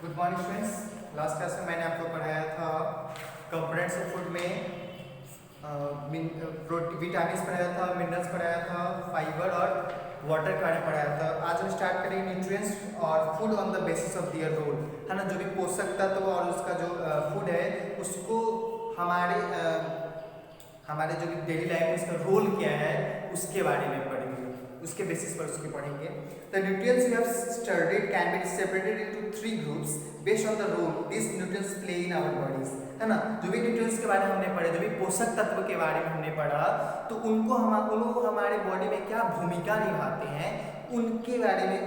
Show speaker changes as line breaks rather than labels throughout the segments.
Good morning students. Last class में मैंने आपको पढ़ाया था कंपोनेंट्स ऑफ फूड में विटामिन्स पढ़ाया था, मिनरल्स पढ़ाया था, फाइबर और वाटर का पढ़ाया था। आज हम स्टार्ट करेंगे न्यूट्रिएंट्स और food on the basis of their role, है ना। जो भी पोषक तत्व और उसका जो फूड है उसको हमारे जो भी डेली लाइफ में उसका रोल क्या है उसके बारे में पढ़ेंगे, उसके बेसिस पर उसके पढ़ेंगे। The nutrients we have studied can be separated into 3 groups based on the role this nutrients play in our bodies, है ना। जो भी न्यूट्रिएंट्स के बारे में हमने पढ़े, जो भी पोषक तत्व के बारे में हमने पढ़ा, तो उनको हमारे बॉडी में क्या भूमिका निभाते हैं उनके बारे में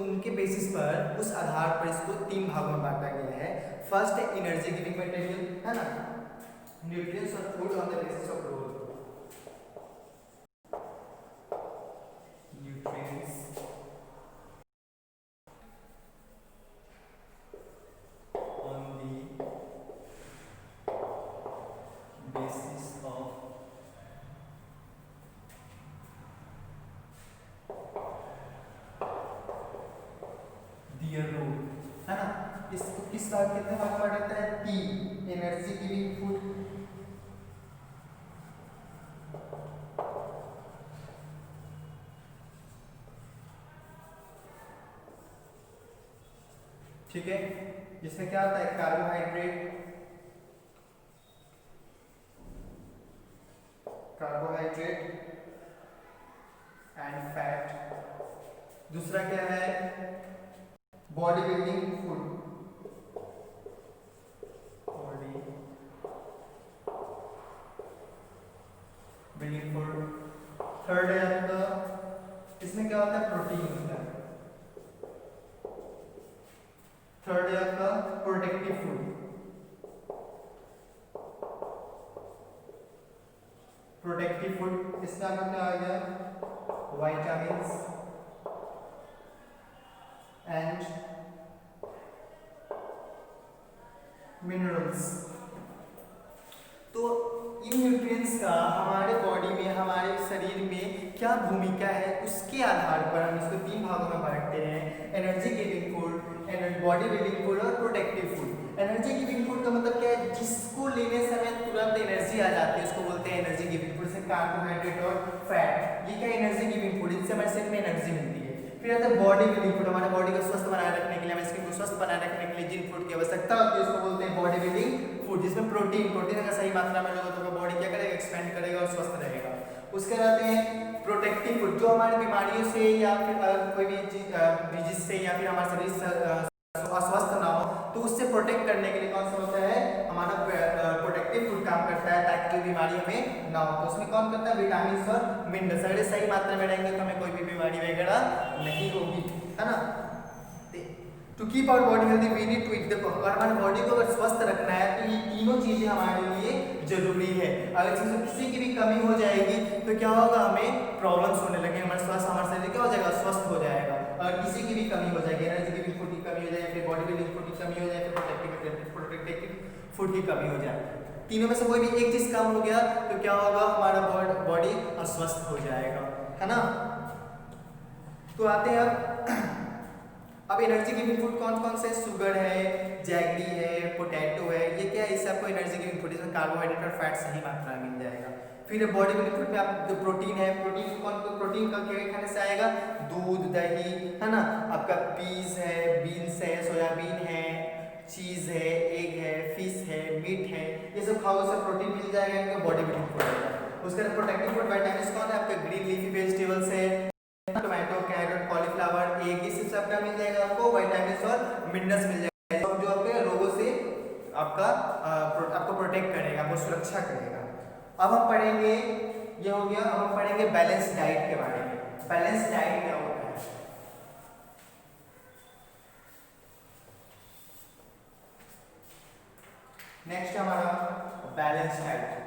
उनके बेसिस पर, उस आधार पर इसको 3 भागों में बांटा गया है। फर्स्ट है एनर्जी गिविंग मटेरियल, है ना, न्यूट्रिएंट्स और food on the basis of role. Nutrients on the basis of their role, है ना। इसको किस भाग कितने भाग में बांटा है? 3। एनर्जी गिविंग फूड, ठीक है, जिसमें क्या होता है? Carbohydrate and fat. दूसरा क्या है? Body building food, body building food. Third है आपका, इसमें क्या होता है? प्रोटीन होता है। थर्ड है आपका प्रोटेक्टिव फूड, प्रोटेक्टिव फूड। इसका आपका क्या आ गया? Vitamins and minerals. तो इन न्यूट्रिएंट्स का हमारे बॉडी में, हमारे शरीर में क्या भूमिका है उसके आधार पर हम इसको 3 भागों में बांटते हैं। Energy giving food, body building food और protective food. Energy giving food का मतलब क्या है? जिसको लेने समय तुरंत एनर्जी आ जाती है उसको बोलते हैं एनर्जी गिविंग फूड। जैसे कार्बोहाइड्रेट और फैट, ये क्या एनर्जी गिविंग फूड, इससे हमारे शरीर में एनर्जी मिलती है। फिर आता है बॉडी बिल्डिंग फूड, हमारे बॉडी को स्वस्थ बनाए रखने के लिए, हमारे स्किन को स्वस्थ बनाए रखने के लिए जिन फूड की आवश्यकता होती है उसको बोलते हैं बॉडी बिल्डिंग फूड, जिसमें प्रोटीन अगर सही मात्रा में लोगों तो बॉडी क्या करेगा? एक्सपेंड करेगा और स्वस्थ रहेगा। उसके बाद आते हैं प्रोटेक्टिव फूड, जो हमारी बीमारियों से या फिर कोई भी डिजीज से या फिर हमारा शरीर अस्वस्थ ना हो तो उससे प्रोटेक्ट करने के लिए कौन सा होता है? हमारा प्रोटेक्टिव फूड काम करता है ताकि बीमारी हमें ना हो। तो उसमें कौन करता है? विटामिन और मिनरल्स। अगर सही मात्रा में रहेंगे तो हमें कोई भी बीमारी वगैरह नहीं होगी, है ना। To keep our body healthy we need to eat. देखो, अगर हमारे बॉडी को अगर स्वस्थ रखना है तो ये तीनों चीजें हमारे लिए जरूरी है। अगर चीजों किसी की भी कमी हो जाएगी तो क्या होगा? हमें प्रॉब्लम्स होने लगे, हमारा शरीर क्या हो जाएगा? स्वस्थ हो जाएगा। अगर किसी की भी कमी हो जाएगी, एनर्जी गिविंग फूड की कमी हो जाए, फिर बॉडी बिल्डिंग फूड की कमी हो जाए, फिर प्रोटेक्टिव फूड की कमी हो जाए, तीनों में से कोई भी एक चीज कम हो गया तो क्या होगा? हमारा बॉडी अस्वस्थ हो जाएगा, है ना। तो आते हैं अब एनर्जी गिविंग फूड कौन कौन से? शुगर है, जैगरी है, पोटैटो है, ये क्या है? इससे आपको एनर्जी गिविंग फूड, इसमें कार्बोहाइड्रेट और फैट सही मात्रा में मिल जाएगा। फिर बॉडी बिल्डिंग फूड में आप जो प्रोटीन है, प्रोटीन का क्या खाने से आएगा? दूध, दही, है ना, आपका पीस है, बीन्स है, सोयाबीन है, चीज है, एग है, फिश है, मीट है, ये सब खाओ से प्रोटीन मिल जाएगा, इनका बॉडी बिल्डिंग फूड है। उसके बाद प्रोटेक्टिव फूड विटामिन्स कौन है? आपके ग्रीन लीफी वेजिटेबल्स है, टोमेटो, कैरेट, कॉलीफ्लावर, एग, इस सब का मिल जाएगा आपको विटामिन्स और मिनरल्स मिल जाएगा जो आपके रोगों से आपको प्रोटेक्ट करेगा, आपको सुरक्षा करेगा। अब हम पढ़ेंगे, ये हो गया। अब हम पढ़ेंगे बैलेंस डाइट के बारे में। बैलेंस डाइट क्या होता है? नेक्स्ट हमारा बैलेंस डाइट।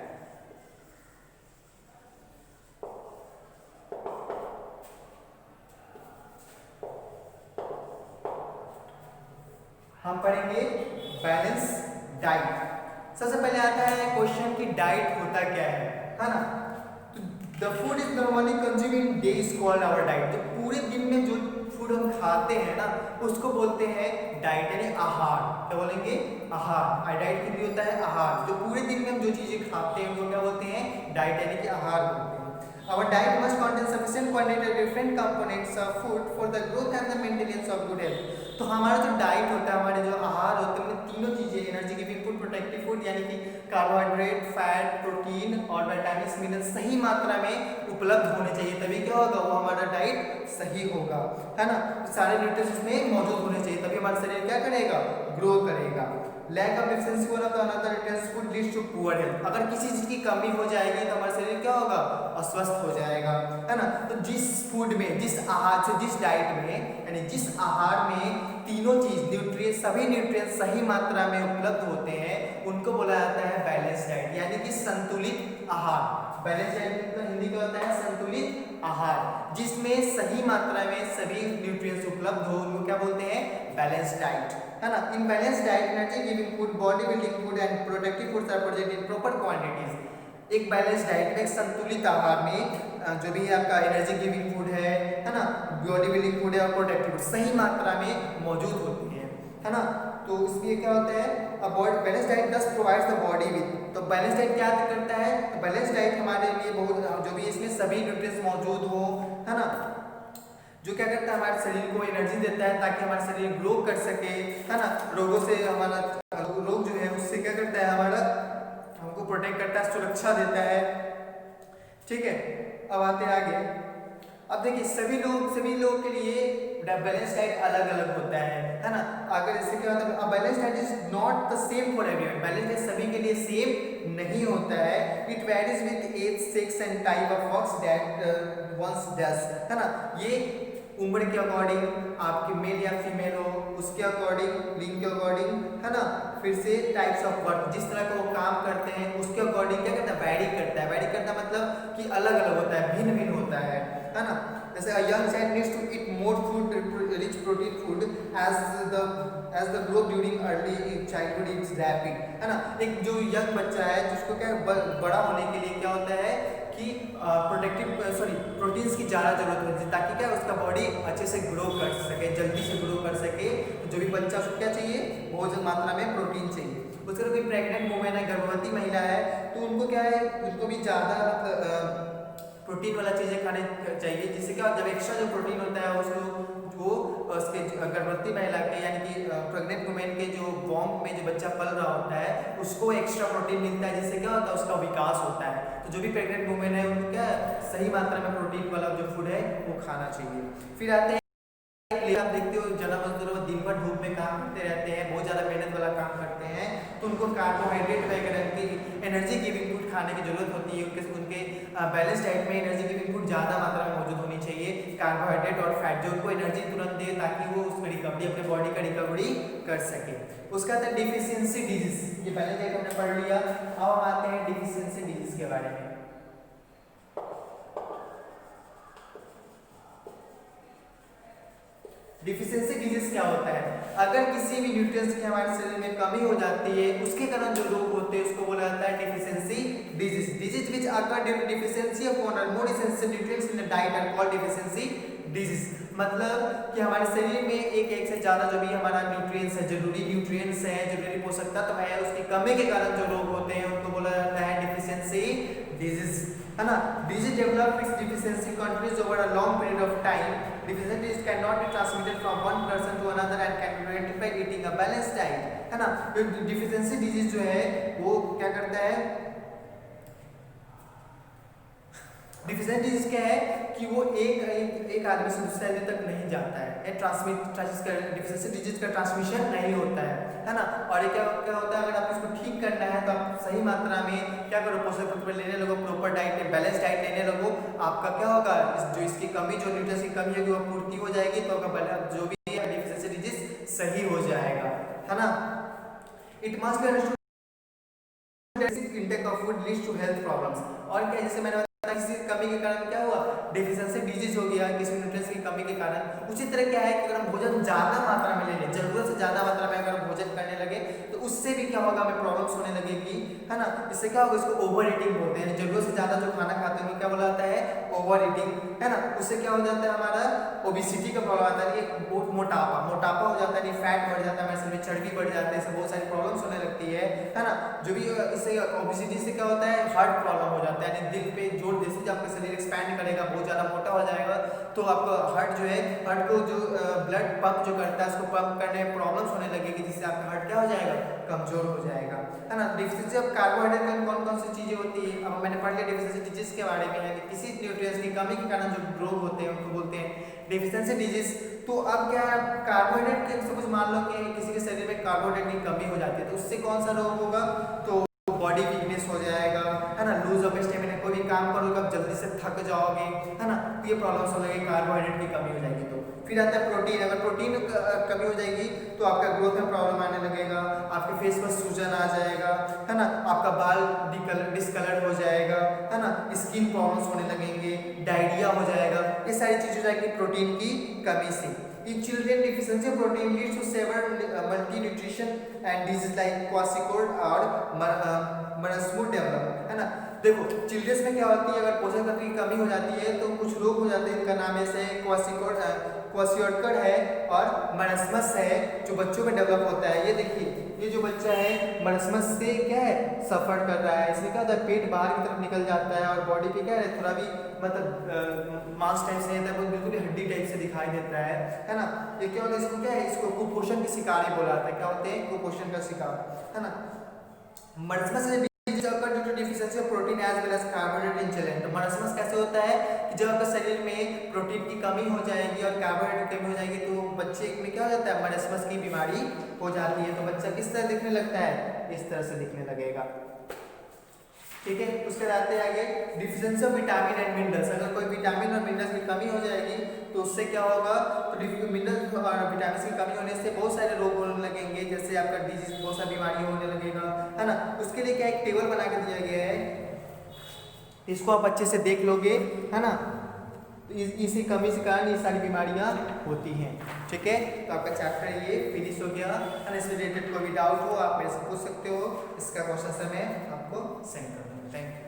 हम पढ़ेंगे बैलेंस डाइट। सबसे पहले आता है क्वेश्चन की डाइट होता क्या है ना। तो the food is normally consume in day is called our diet. तो पूरे दिन में जो फूड फूड हम खाते हैं ना उसको बोलते हैं डाइट यानी आहार। क्या बोलेंगे? आहार। डाइट कितनी होता है? आहार। जो पूरे दिन में हम जो चीजें खाते हैं वो क्या बोलते हैं? डाइट यानी कि आहार बोलते हैं। Our diet must contain sufficient quantity of different components of food for the growth and the maintenance of good health. तो हमारा जो डाइट होता है, हमारे जो आहार होते हैं, उनमें तीनों चीजें energy giving food, protective food यानी कि कार्बोहाइड्रेट, फैट, प्रोटीन और विटामिन मिनरल सही मात्रा में उपलब्ध होने चाहिए, तभी क्या होगा? वो हमारा डाइट सही होगा, है ना। सारे न्यूट्रिएंट्स इसमें मौजूद होने चाहिए, तभी हमारा शरीर क्या करेगा? ग्रो करेगा। Lack of deficiency one of the another nutrients food leads to poor health. अगर किसी चीज की कमी हो जाएगी तो हमारा शरीर क्या होगा? अस्वस्थ हो जाएगा, है ना। तो जिस फूड में, जिस आहार से, जिस डाइट में यानी जिस आहार में तीनों चीज न्यूट्रिएंट, सभी न्यूट्रिएंट सही मात्रा में उपलब्ध होते हैं उनको बोला जाता है बैलेंस डाइट यानी कि संतुलित आहार। बैलेंस डाइट मतलब हिंदी का होता है संतुलित आहार, जिसमें सही मात्रा में सभी न्यूट्रिएंट्स उपलब्ध हो उनको क्या बोलते हैं? बैलेंस डाइट, है ना। In balance diet energy giving food, body building food and protective foods are present in proper quantities. एक बैलेंस डाइट में, एक संतुलित आहार में जो भी आपका एनर्जी गिविंग फूड है ना, बॉडी बिल्डिंग फूड है और प्रोटेक्टिव फूड सही मात्रा में मौजूद होती है ना। तो इसलिए क्या होता है? बैलेंस डाइट दस प्रोवाइड्स द बॉडी विद। तो बैलेंस डाइट क्या करता है? तो बैलेंस डाइट हमारे लिए बहुत, जो भी इसमें सभी न्यूट्रिएंट्स मौजूद हो, है ना, जो क्या करता है? हमारे शरीर को एनर्जी देता है ताकि हमारा शरीर ग्रो कर सके, है ना। रोगों से हमारा रोग जो है उससे क्या करता है? हमारा हमको प्रोटेक्ट करता है, सुरक्षा देता है, ठीक है। अब आते हैं आगे। अब देखिए सभी लोग के लिए बैलेंस डाइट अलग अलग होता है ना। अगर इससे क्या होता है? Balance diet is not the same for everyone. Balance diet सभी के लिए सेम नहीं होता है। It varies with age, sex and type of works that one's does, है ना। ये उम्र के अकॉर्डिंग, आपके मेल या फीमेल हो उसके अकॉर्डिंग, लिंग के अकॉर्डिंग, है ना। फिर से टाइप्स ऑफ वर्क, जिस तरह का वो काम करते हैं उसके अकॉर्डिंग क्या करता है? वैरी करता है। वैरी करता मतलब कि अलग अलग होता है, भिन्न भिन्न होता है ना। जैसे a young child needs to eat more food, rich protein food as the growth during early childhood is rapid, है ना। एक जो यंग बच्चा है जिसको क्या बड़ा होने के लिए क्या होता है कि प्रोटीन्स की ज़्यादा जरूरत होती है ताकि क्या उसका बॉडी अच्छे से ग्रो कर सके, जल्दी से ग्रो कर सके। तो जो भी बच्चा उसको क्या चाहिए? बहुत मात्रा में प्रोटीन चाहिए। उसके कोई प्रेग्नेंट वुमेन है, गर्भवती महिला है, तो उनको क्या है? उनको भी ज़्यादा प्रोटीन वाला चीज़ें खाने चाहिए, जिससे क्या जब एक्स्ट्रा जो प्रोटीन होता है वो उसके गर्भवती महिला के यानी कि प्रेग्नेंट वुमेन के जो वॉम्ब में जो बच्चा पल रहा होता है उसको एक्स्ट्रा प्रोटीन मिलता है, जिससे क्या होता है? उसका विकास होता है। तो जो भी प्रेग्नेंट वुमेन है उनको क्या सही मात्रा में प्रोटीन वाला जो फूड है वो खाना चाहिए। फिर आते हैं, आप देखते हो जन मजदूर दिन भर धूप में काम करते रहते हैं, बहुत ज़्यादा मेहनत वाला काम करते हैं, तो उनको कार्बोहाइड्रेट वगैरह की एनर्जी गिविंग फूड खाने की जरूरत होती है। उनके बैलेंस डाइट में एनर्जी गिविंग फूड ज़्यादा मात्रा में मौजूद होनी चाहिए, कार्बोहाइड्रेट और फैट जो उनको एनर्जी तुरंत दे ताकि वो उसमें रिकवरी, अपने बॉडी का रिकवरी कर सके। उसका आता है डिफिशियंसी डिजीज। ये बैलेंस डाइट हमने पढ़ लिया। अब हम आते हैं डिफिशियंसी डिजीज के बारे में। डिफिशियंसी डिजीज क्या होता है? अगर किसी भी न्यूट्रिएंट्स की हमारे शरीर में कमी हो जाती है उसके कारण जो रोग होते हैं उसको बोला जाता है deficiency disease. Disease which occur due to deficiency of one or more essential nutrients in the diet are called deficiency disease. मतलब कि हमारे शरीर में एक से ज़्यादा जो भी हमारा न्यूट्रिएंट्स है, जरूरी न्यूट्रिएंट्स है, जरूरी पोषक तत्व है, उसकी कमी के कारण जो रोग होते हैं उनको बोला जाता है डिफिशियंसी डिजीज, है ना। Disease develop it's deficiency continues over a long period of time. Deficiency disease cannot be transmitted from one person to another and can be prevented by eating a balanced diet, है ना। तो deficiency disease जो है वो क्या करता है? Deficiency disease क्या है कि वो एक आदमी से दूसरे आदमी तक नहीं जाता है, डिफिशियंसी डिजीज का ट्रांसमिशन नहीं होता है ना। और ये क्या होता है? अगर आप इसको ठीक करना है तो आप सही मात्रा में क्या करो? पोषक तत्व लेने लगो, प्रॉपर डाइट, बैलेंस डाइट लेने लगो। आपका क्या होगा? जो इसकी कमी, जो न्यूट्रिएंट्स की कमी होगी वो पूर्ति हो जाएगी, तो आपका जो भी डिफिशियंसी डिजीज सही हो जाएगा, है ना। It must be understood intake of food leads to health problems. और क्या, जैसे मैंने किसी कमी के कारण क्या हुआ? डिफिशियंसी डिजीज हो गया किसी न्यूट्रिएंट्स की कमी के कारण। उसी तरह क्या है कि अगर हम भोजन ज़्यादा मात्रा में ले लें, जरूरत से ज़्यादा मात्रा में अगर भोजन करने लगे तो उससे भी क्या होगा? हमें प्रॉब्लम्स होने लगेगी, है ना। इससे क्या होगा? इसको ओवर ईटिंग बोलते हैं। जरूरत से ज़्यादा जो खाना खाते हैं क्या बोला जाता है? ओवर ईटिंग है ना, उससे क्या हो जाता है हमारा ओबिसिटी का प्रॉब्लम आता है, एक बहुत मोटापा हो जाता है, फैट बढ़ जाता है, हमारे शरीर में चर्बी बढ़ जाता है, इससे बहुत सारी प्रॉब्लम्स होने लगती है ना। जो भी इससे ओबिसिटी से क्या होता है, हार्ट प्रॉब्लम हो जाता है, यानी दिल पे जोर, जैसे जब आपका शरीर एक्सपैंड करेगा, बहुत ज़्यादा मोटा हो जाएगा, तो आपका हार्ट जो है, हार्ट को जो ब्लड पंप जो करता है, उसको पंप करने में प्रॉब्लम्स होने लगेगी, जिससे आपका हार्ट क्या हो जाएगा, कमजोर हो जाएगा, है ना। डिफिशिएंसी ऑफ कार्बोहाइड्रेट में कौन कौन सी चीजें होती है, अब मैंने पढ़ लिया डिफिशिएंसी डिजीज के बारे में, है कि किसी न्यूट्रिएंट्स की कमी के कारण जो रोग होते हैं उनको बोलते हैं डिफिशिएंसी डिजीज। तो अब क्या है, कार्बोहाइड्रेट के सपोज मान लो कि किसी के शरीर में कार्बोहाइड्रेट की कमी हो जाती है, तो उससे कौन सा रोग होगा, तो बॉडी वीकनेस हो जाएगा, है ना, लूज ऑफ स्टेमिना, कोई भी काम करोगे आप जल्दी से थक जाओगे, है ना, तो ये प्रॉब्लम्स हो जाएगी, कार्बोहाइड्रेट की कमी हो जाएगी। तो फिर आता है प्रोटीन, अगर प्रोटीन कमी हो जाएगी तो आपका ग्रोथ में प्रॉब्लम आने लगेगा, आपके फेस पर सूजन आ जाएगा, है ना, आपका बाल डिसकलर हो जाएगा, है ना, स्किन प्रॉब्लम्स होने लगेंगे, डायरिया हो जाएगा, ये सारी चीज हो जाएगी प्रोटीन की कमी से। In children, deficiency of protein leads to several malnutrition and diseases like kwashiorkor और marasmus develop, है ना। देखो चिल्ड्रंस में क्या होती है, अगर पोषण तत्व की कमी हो जाती है तो कुछ रोग हो जाते हैं, इनका नाम ऐसे क्वाशियोर्कर है और मरस्मस है, जो बच्चों में डेवलप होता है। ये देखिए, ये जो बच्चा है मरस्मस से क्या है, सफर कर रहा है, इसमें क्या होता है, पेट बाहर की तरफ निकल जाता है और बॉडी पे क्या है, थोड़ा भी मतलब मांस टाइप से रहता है, वो बिल्कुल हड्डी टाइप से दिखाई देता है ना। ये क्या होता है, इसको क्या है, इसको कुपोषण के शिकार ही बोला जाता है, क्या होते हैं, कुपोषण का शिकार, है ना। Marasmus deficiency of protein as well as carbohydrate in children. तो मरस्मस कैसे होता है कि जब आपके शरीर में प्रोटीन की कमी हो जाएगी और कार्बोहाइड्रेट की कमी हो जाएगी, तो बच्चे में क्या हो जाता है, मरस्मस की बीमारी हो जाती है। तो बच्चा किस तरह दिखने लगता है, इस तरह से दिखने लगेगा, ठीक है। उसके बाद आते हैं आगे, deficiency of vitamin and minerals. अगर कोई विटामिन और मिनरल्स की कमी हो जाएगी तो उससे क्या होगा, तो मिनरल्स और विटामिन की कमी होने से बहुत सारे रोग होने लगेंगे, जैसे आपका डिजीज, बहुत सारी बीमारी होने लगेगा, है ना। उसके लिए क्या एक टेबल बना के दिया गया है, इसको आप अच्छे से देख लोगे, है ना। इसी कमी के कारण ये सारी बीमारियां होती हैं, ठीक है। तो आपका चैप्टर ये फिनिश हो गया, है ना। इससे रिलेटेड कोई भी डाउट हो आप मेरे से पूछ सकते हो, इसका क्वेश्चन मैं आपको सेंड कर दूँगा। Thank you.